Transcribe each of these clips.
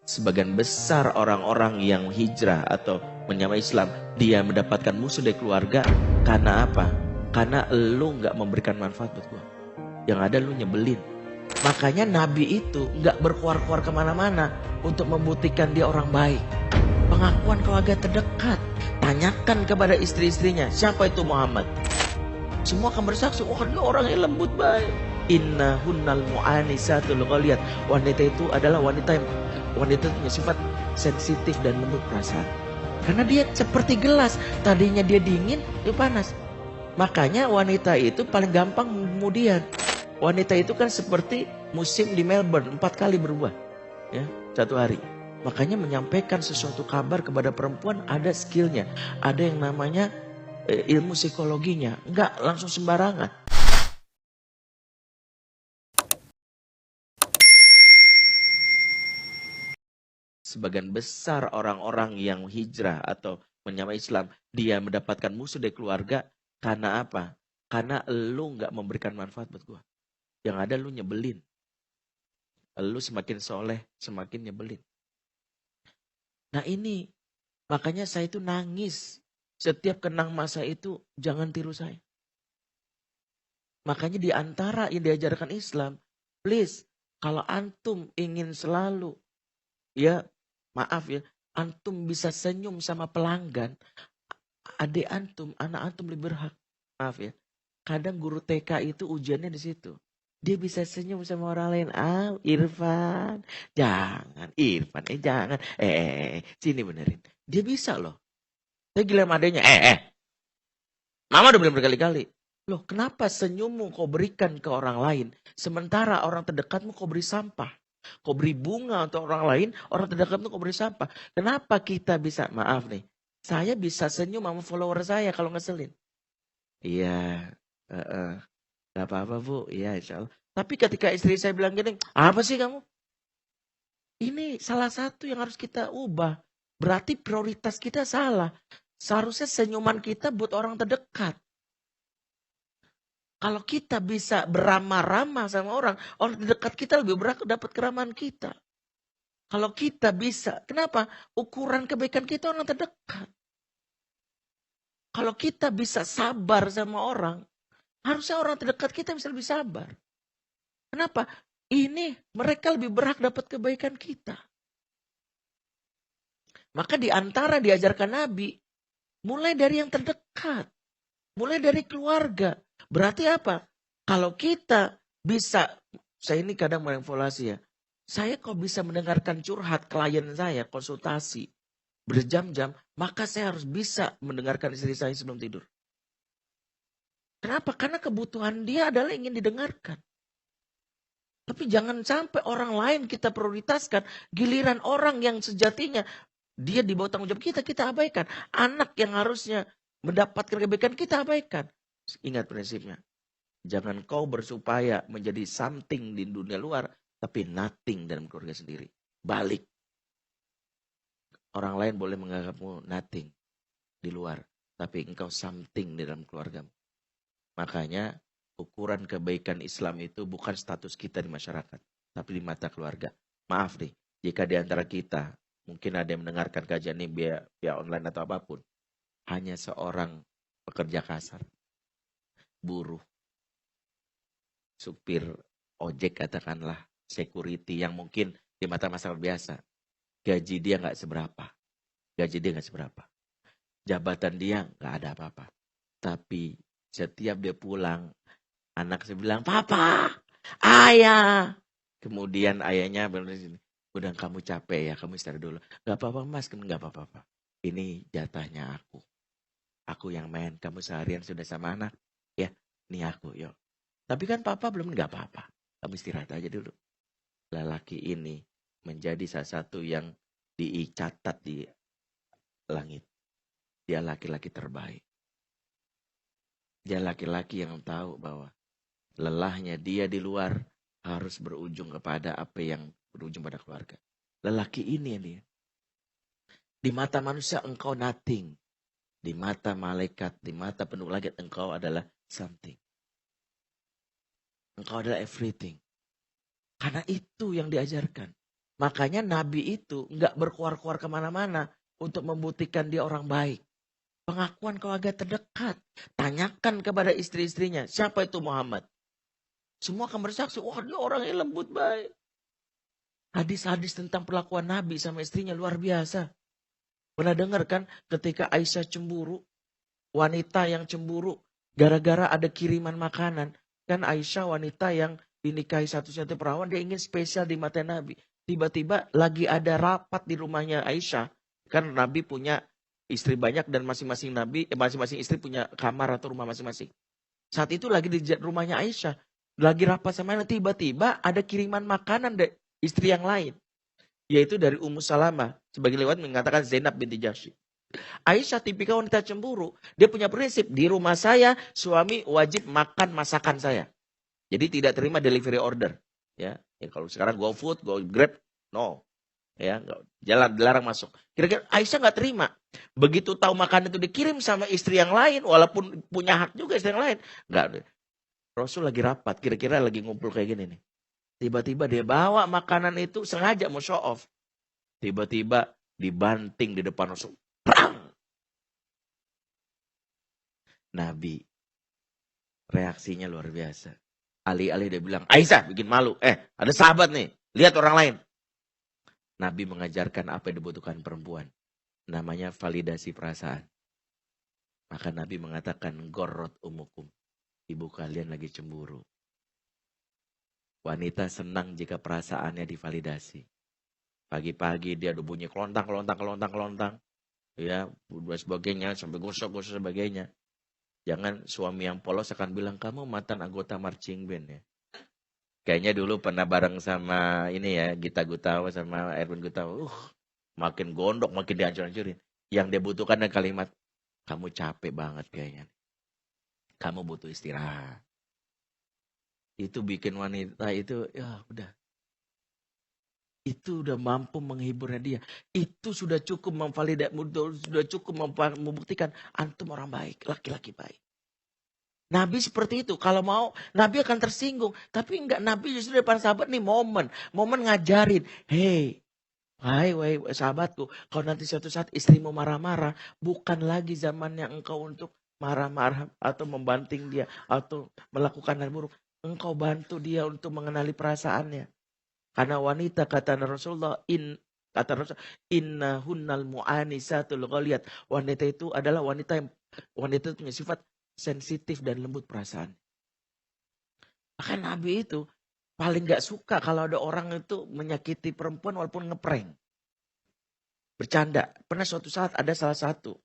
Sebagian besar orang-orang yang hijrah atau menyamai Islam, dia mendapatkan musuh dari keluarga karena apa? Karena lu nggak memberikan manfaat buat gua. Yang ada lu nyebelin. Makanya Nabi itu nggak berkeluar-keluar kemana-mana untuk membuktikan dia orang baik. Pengakuan keluarga terdekat. Tanyakan kepada istri-istrinya, siapa itu Muhammad? Semua akan bersaksi, oh dia orang yang lembut baik. Inna hunnal mu'anisatul ghaliyat. Wanita itu adalah wanita yang punya sifat sensitif dan lembut perasaan. Karena dia seperti gelas, tadinya dia dingin, dia panas. Makanya wanita itu paling gampang kemudian. Wanita itu kan seperti musim di Melbourne, 4 kali berubah ya, satu hari. Makanya menyampaikan sesuatu kabar kepada perempuan ada skillnya, ada yang namanya ilmu psikologinya, enggak langsung sembarangan. Sebagian besar orang-orang yang hijrah atau menyamai Islam, dia mendapatkan musuh dari keluarga karena apa? Karena lu nggak memberikan manfaat buat gua. Yang ada lu nyebelin. Lu semakin soleh, semakin nyebelin. Nah ini, makanya saya itu nangis. Setiap kenang masa itu, jangan tiru saya. Makanya di antara yang diajarkan Islam, please, kalau antum ingin selalu, ya maaf ya, antum bisa senyum sama pelanggan, adik antum, anak antum lebih berhak. Maaf ya, kadang guru TK itu ujiannya di situ. Dia bisa senyum sama orang lain. Ah, Irfan. Jangan, Irfan. Jangan. Sini benerin. Dia bisa loh. Saya gila sama adanya. Mama udah bilang berkali-kali. Loh, kenapa senyummu kau berikan ke orang lain, sementara orang terdekatmu kau beri sampah? Kau beri bunga untuk orang lain, orang terdekatmu kau beri sampah. Kenapa kita bisa, maaf nih, saya bisa senyum sama follower saya kalau ngeselin. Iya, gak apa-apa bu, iya insya Allah. Tapi ketika istri saya bilang gini, apa sih kamu? Ini salah satu yang harus kita ubah. Berarti prioritas kita salah. Seharusnya senyuman kita buat orang terdekat. Kalau kita bisa beramah-ramah sama orang terdekat kita lebih berhak dapat keramahan kita. Kalau kita bisa, kenapa? Ukuran kebaikan kita orang terdekat. Kalau kita bisa sabar sama orang, harusnya orang terdekat kita bisa lebih sabar. Kenapa? Ini mereka lebih berhak dapat kebaikan kita. Maka di antara diajarkan Nabi, mulai dari yang terdekat. Mulai dari keluarga. Berarti apa? Kalau kita bisa, saya ini kadang mengevaluasi ya. Saya kok bisa mendengarkan curhat klien saya, konsultasi. Berjam-jam, maka saya harus bisa mendengarkan istri saya sebelum tidur. Kenapa? Karena kebutuhan dia adalah ingin didengarkan. Tapi jangan sampai orang lain kita prioritaskan. Giliran orang yang sejatinya dia di bawah tanggung jawab kita abaikan. Anak yang harusnya mendapatkan kebaikan kita abaikan. Ingat prinsipnya. Jangan kau bersupaya menjadi something di dunia luar, tapi nothing dalam keluarga sendiri. Balik. Orang lain boleh menganggapmu nothing di luar, tapi engkau something di dalam keluargamu. Makanya ukuran kebaikan Islam itu bukan status kita di masyarakat, tapi di mata keluarga. Maaf nih, jika di antara kita, mungkin ada yang mendengarkan kajian ini via online atau apapun, hanya seorang pekerja kasar, buruh, supir ojek katakanlah, security yang mungkin di mata masyarakat biasa, gaji dia nggak seberapa, jabatan dia nggak ada apa-apa. Tapi setiap dia pulang, anak saya bilang, papa, ayah. Kemudian ayahnya bilang, udah kamu capek ya, kamu istirahat dulu. Gak apa-apa mas, gak apa-apa. Ini jatahnya aku. Aku yang main, kamu seharian sudah sama anak. Ya, ini aku, yuk. Tapi kan papa belum, gak apa-apa. Kamu istirahat aja dulu. Lelaki ini menjadi salah satu yang dicatat di langit. Dia laki-laki terbaik. Dia laki-laki yang tahu bahwa lelahnya dia di luar harus berujung kepada apa yang berujung pada keluarga. Lelaki ini dia. Di mata manusia engkau nothing. Di mata malaikat, di mata penuh langit engkau adalah something. Engkau adalah everything. Karena itu yang diajarkan. Makanya Nabi itu nggak berkuar-kuar kemana-mana untuk membuktikan dia orang baik. Pengakuan keluarga terdekat. Tanyakan kepada istri-istrinya, siapa itu Muhammad? Semua akan bersaksi, wah dia orang yang lembut baik. Hadis-hadis tentang perlakuan Nabi sama istrinya luar biasa. Pernah dengar kan ketika Aisyah cemburu, wanita yang cemburu gara-gara ada kiriman makanan. Kan Aisyah wanita yang dinikahi satu-satunya perawan, dia ingin spesial di mata Nabi. Tiba-tiba lagi ada rapat di rumahnya Aisyah. Kan Nabi punya istri banyak dan masing-masing masing-masing istri punya kamar atau rumah masing-masing. Saat itu lagi di rumahnya Aisyah. Lagi rapat sama Nabi, tiba-tiba ada kiriman makanan dari istri yang lain. Yaitu dari Ummu Salamah. Sebagai lewat mengatakan Zainab binti Jahsy. Aisyah tipikal wanita cemburu. Dia punya prinsip, di rumah saya suami wajib makan masakan saya. Jadi tidak terima delivery order. Ya kalau sekarang GoFood, Grab, no. Ya, jalan dilarang masuk. Kira-kira Aisyah nggak terima. Begitu tahu makanan itu dikirim sama istri yang lain, walaupun punya hak juga istri yang lain, nggak. Rasul lagi rapat, kira-kira lagi ngumpul kayak gini nih. Tiba-tiba dia bawa makanan itu sengaja mau show off. Tiba-tiba dibanting di depan Rasul. Perang. Nabi reaksinya luar biasa. Alih-alih dia bilang, Aisyah bikin malu. Ada sahabat nih, lihat orang lain. Nabi mengajarkan apa yang dibutuhkan perempuan. Namanya validasi perasaan. Maka Nabi mengatakan, gorrot umukum. Ibu kalian lagi cemburu. Wanita senang jika perasaannya divalidasi. Pagi-pagi dia udah bunyi kelontang. Ya, dan sebagainya, sampai gosok sebagainya. Jangan suami yang polos akan bilang, kamu mantan anggota marching band ya. Kayaknya dulu pernah bareng sama ini ya, Gita Gutawa sama Erwin Gutawa. Makin gondok, makin dihancur-hancurin. Yang dia butuhkan adalah kalimat, kamu capek banget kayaknya. Kamu butuh istirahat. Itu bikin wanita itu, ya udah. Itu udah mampu menghiburnya dia. Itu sudah cukup memvalidasi, sudah cukup membuktikan antum orang baik, laki-laki baik. Nabi seperti itu. Kalau mau, Nabi akan tersinggung. Tapi enggak, Nabi justru depan sahabat nih momen ngajarin. Hei, sahabatku, kalau nanti suatu saat istrimu marah-marah, bukan lagi zamannya engkau untuk marah-marah atau membanting dia atau melakukan hal buruk. Engkau bantu dia untuk mengenali perasaannya. Karena wanita kata Rasulullah, inna hunnal mu'anisatul ghaliyat. Wanita itu adalah wanita itu punya sifat sensitif dan lembut perasaan. Maka Nabi itu paling gak suka kalau ada orang itu menyakiti perempuan walaupun ngeprank. Bercanda. Pernah suatu saat ada salah satu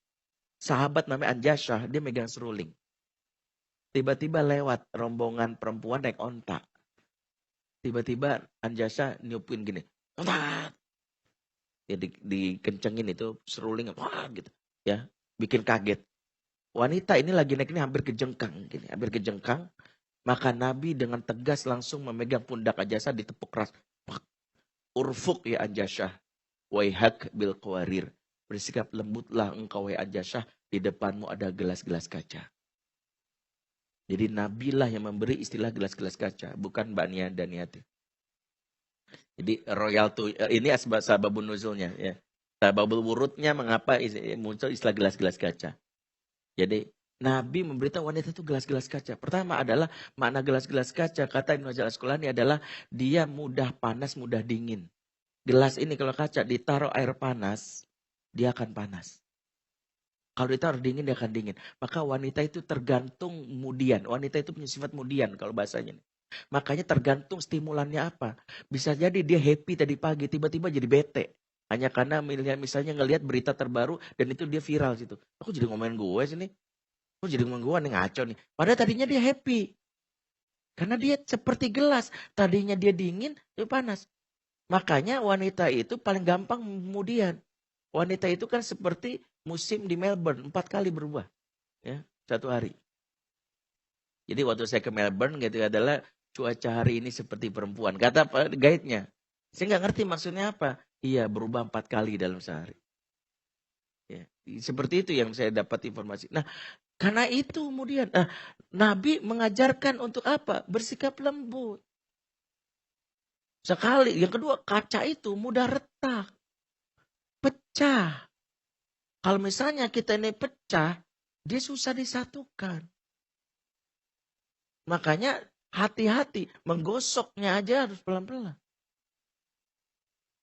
sahabat namanya Anjasyah, dia megang seruling. Tiba-tiba lewat rombongan perempuan naik onta. Tiba-tiba Anjasyah niupin gini. Onta! Ya dikencengin itu seruling gitu. Ya, bikin kaget. Wanita ini lagi naik ini hampir kejengkang. Maka Nabi dengan tegas langsung memegang pundak Anjasyah ditepuk keras. Urfuk ya Anjasyah. Waihak bil qawarir. Bersikap lembutlah engkau wahai Anjasyah. Di depanmu ada gelas-gelas kaca. Jadi Nabi lah yang memberi istilah gelas-gelas kaca. Bukan Mbak Nia dan Niati. Jadi ini sababun nuzulnya. Ya. Sababul wurudnya mengapa muncul istilah gelas-gelas kaca. Jadi Nabi memberitahu wanita itu gelas-gelas kaca. Pertama adalah makna gelas-gelas kaca. Kata Ibnu Hajar Al-Asqalani adalah dia mudah panas, mudah dingin. Gelas ini kalau kaca ditaruh air panas, dia akan panas. Kalau ditaruh dingin, dia akan dingin. Maka wanita itu tergantung mudian. Wanita itu punya sifat mudian kalau bahasanya. Makanya tergantung stimulannya apa. Bisa jadi dia happy tadi pagi, tiba-tiba jadi bete. Hanya karena misalnya ngelihat berita terbaru dan itu dia viral situ. Aku jadi ngomongin gue sini. Aku jadi ngomongin gue nih ngaco nih. Padahal tadinya dia happy. Karena dia seperti gelas. Tadinya dia dingin, dia panas. Makanya wanita itu paling gampang kemudian. Wanita itu kan seperti musim di Melbourne. 4 kali berubah. Ya, satu hari. Jadi waktu saya ke Melbourne gitu adalah cuaca hari ini seperti perempuan. Kata guide-nya. Saya nggak ngerti maksudnya apa. Iya berubah 4 kali dalam sehari. Ya, seperti itu yang saya dapat informasi. Nah karena itu kemudian Nabi mengajarkan untuk apa? Bersikap lembut. Sekali. Yang kedua, kaca itu mudah retak. Pecah. Kalau misalnya kita ini pecah, dia susah disatukan. Makanya hati-hati. Menggosoknya aja harus pelan-pelan.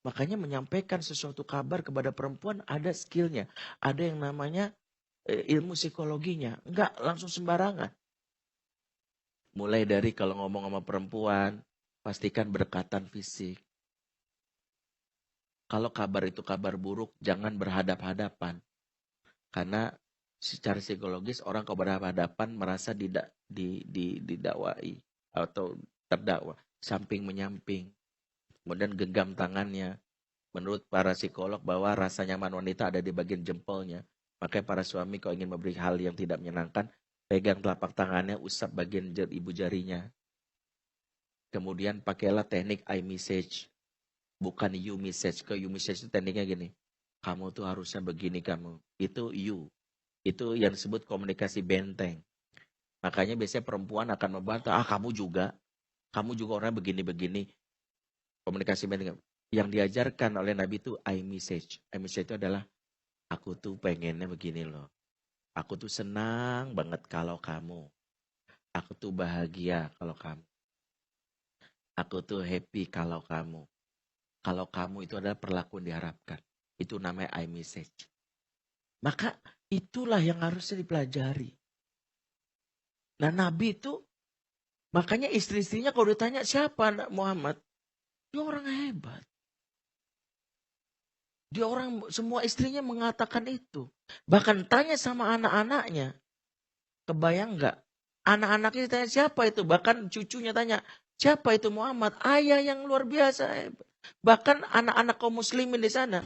Makanya menyampaikan sesuatu kabar kepada perempuan ada skillnya. Ada yang namanya ilmu psikologinya. Enggak langsung sembarangan. Mulai dari kalau ngomong sama perempuan, pastikan berdekatan fisik. Kalau kabar itu kabar buruk, jangan berhadap-hadapan. Karena secara psikologis orang kalau berhadapan merasa didakwai atau terdakwa. Samping menyamping. Kemudian genggam tangannya. Menurut para psikolog bahwa rasa nyaman wanita ada di bagian jempolnya. Makanya para suami kalau ingin memberi hal yang tidak menyenangkan, pegang telapak tangannya, usap bagian ibu jarinya. Kemudian pakailah teknik I message. Bukan you message. Ke you message itu tekniknya gini. Kamu tuh harusnya begini kamu. Itu you. Itu yang disebut komunikasi benteng. Makanya biasanya perempuan akan membantah. Kamu juga. Kamu juga orang begini-begini. Komunikasi benteng. Yang diajarkan oleh Nabi itu I message. I message itu adalah aku tuh pengennya begini loh. Aku tuh senang banget kalau kamu. Aku tuh bahagia kalau kamu. Aku tuh happy kalau kamu. Kalau kamu itu adalah perlakuan diharapkan. Itu namanya I message. Maka itulah yang harusnya dipelajari. Nah Nabi itu, makanya istri-istrinya kalau ditanya siapa anak Muhammad? Dia orang hebat. Dia orang, semua istrinya mengatakan itu. Bahkan tanya sama anak-anaknya. Kebayang nggak? Anak-anaknya tanya siapa itu? Bahkan cucunya tanya, siapa itu Muhammad? Ayah yang luar biasa. Bahkan anak-anak kaum muslimin di sana